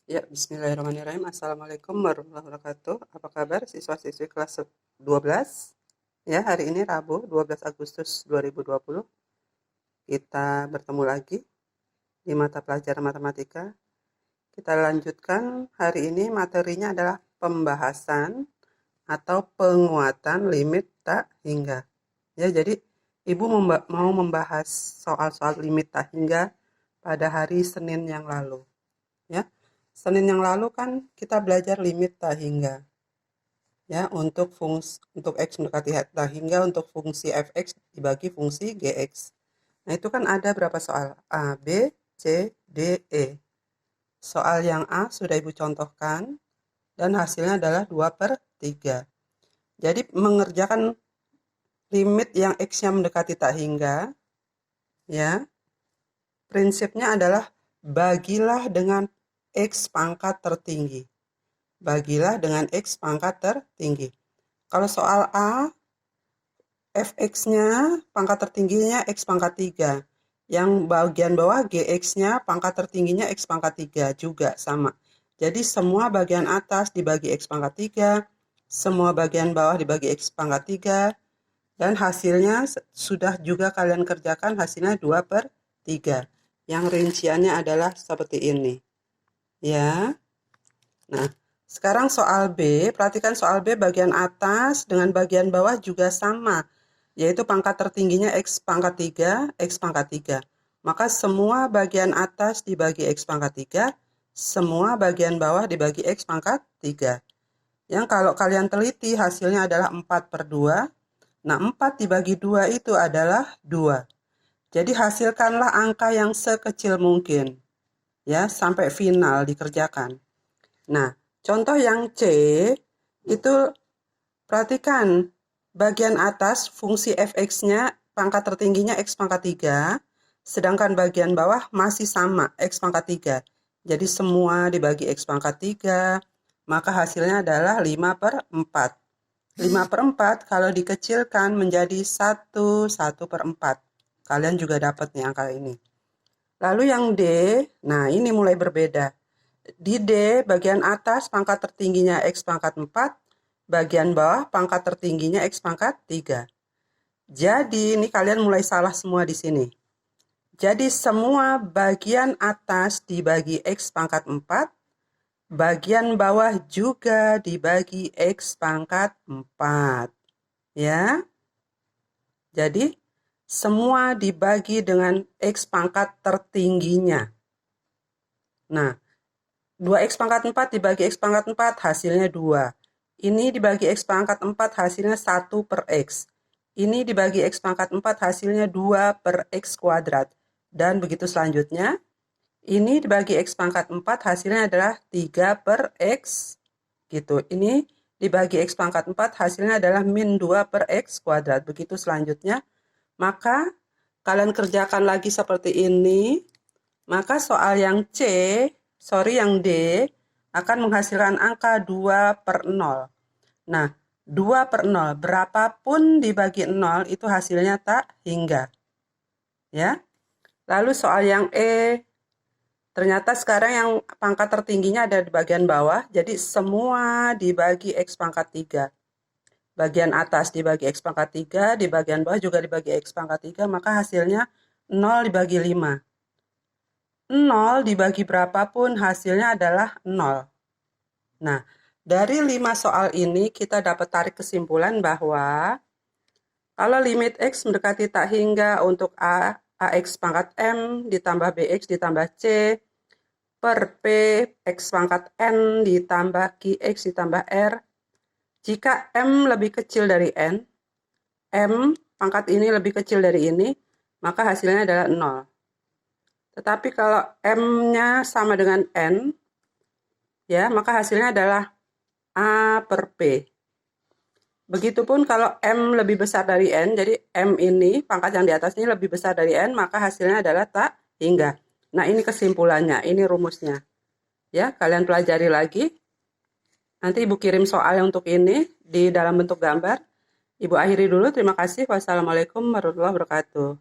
Ya, bismillahirrahmanirrahim. Assalamualaikum warahmatullahi wabarakatuh. Apa kabar siswa-siswi kelas 12? Ya, hari ini Rabu, 12 Agustus 2020. Kita bertemu lagi di mata pelajaran matematika. Kita lanjutkan hari ini materinya adalah pembahasan atau penguatan limit tak hingga. Ya, jadi Ibu mau membahas soal-soal limit tak hingga pada hari Senin yang lalu. Ya, Senin yang lalu kan kita belajar limit tak hingga. Ya, untuk x mendekati tak hingga untuk fungsi fx dibagi fungsi gx. Nah, itu kan ada berapa soal? A, B, C, D, E. Soal yang A sudah Ibu contohkan dan hasilnya adalah 2/3. Jadi mengerjakan limit yang x-nya mendekati tak hingga, ya, prinsipnya adalah bagilah dengan x pangkat tertinggi. Bagilah dengan x pangkat tertinggi. Kalau soal A, fx-nya pangkat tertingginya x pangkat 3. Yang bagian bawah gx-nya pangkat tertingginya x pangkat 3 juga sama. Jadi semua bagian atas dibagi x pangkat 3, semua bagian bawah dibagi x pangkat 3, dan hasilnya sudah juga kalian kerjakan, hasilnya 2/3. Yang rinciannya adalah seperti ini. Ya. Nah, sekarang soal B, perhatikan soal B bagian atas dengan bagian bawah juga sama, yaitu pangkat tertingginya x pangkat 3, x pangkat 3. Maka semua bagian atas dibagi x pangkat 3, semua bagian bawah dibagi x pangkat 3. Yang kalau kalian teliti hasilnya adalah 4/2. Nah, 4 dibagi 2 itu adalah 2. Jadi hasilkanlah angka yang sekecil mungkin, ya, sampai final dikerjakan. Nah, contoh yang C, itu perhatikan bagian atas fungsi fx-nya pangkat tertingginya x pangkat 3, sedangkan bagian bawah masih sama, x pangkat 3. Jadi semua dibagi x pangkat 3, maka hasilnya adalah 5/4. 5/4 kalau dikecilkan menjadi 1/4. Kalian juga dapat nih angka ini. Lalu yang D, nah ini mulai berbeda. Di D, bagian atas pangkat tertingginya x pangkat 4, bagian bawah pangkat tertingginya x pangkat 3. Jadi ini kalian mulai salah semua di sini. Jadi semua bagian atas dibagi x pangkat 4, bagian bawah juga dibagi x pangkat 4. Ya. Jadi semua dibagi dengan x pangkat tertingginya. Nah, 2x pangkat 4 dibagi x pangkat 4 hasilnya 2. Ini dibagi x pangkat 4 hasilnya 1/x. Ini dibagi x pangkat 4 hasilnya 2/x kuadrat. Dan begitu selanjutnya. Ini dibagi x pangkat 4 hasilnya adalah 3/x. Gitu. Ini dibagi x pangkat 4 hasilnya adalah min 2/x kuadrat. Begitu selanjutnya. Maka kalian kerjakan lagi seperti ini. Maka soal yang yang D akan menghasilkan angka 2/0. Nah, 2/0 berapapun dibagi 0 itu hasilnya tak hingga. Ya. Lalu soal yang E, ternyata sekarang yang pangkat tertingginya ada di bagian bawah, jadi semua dibagi x pangkat 3. Bagian atas dibagi x pangkat 3, di bagian bawah juga dibagi x pangkat 3, maka hasilnya 0 dibagi 5. 0 dibagi berapapun hasilnya adalah 0. Nah, dari 5 soal ini kita dapat tarik kesimpulan bahwa kalau limit x mendekati tak hingga untuk ax pangkat m ditambah bx ditambah c per p x pangkat n ditambah qx ditambah r, jika m lebih kecil dari n, m pangkat ini lebih kecil dari ini, maka hasilnya adalah 0. Tetapi kalau M-nya sama dengan N, ya, maka hasilnya adalah A/P. Begitupun kalau M lebih besar dari N, jadi M ini, pangkat yang di atas ini lebih besar dari N, maka hasilnya adalah tak hingga. Nah, ini kesimpulannya, ini rumusnya. Ya, kalian pelajari lagi. Nanti Ibu kirim soal untuk ini di dalam bentuk gambar. Ibu akhiri dulu, terima kasih. Wassalamualaikum warahmatullahi wabarakatuh.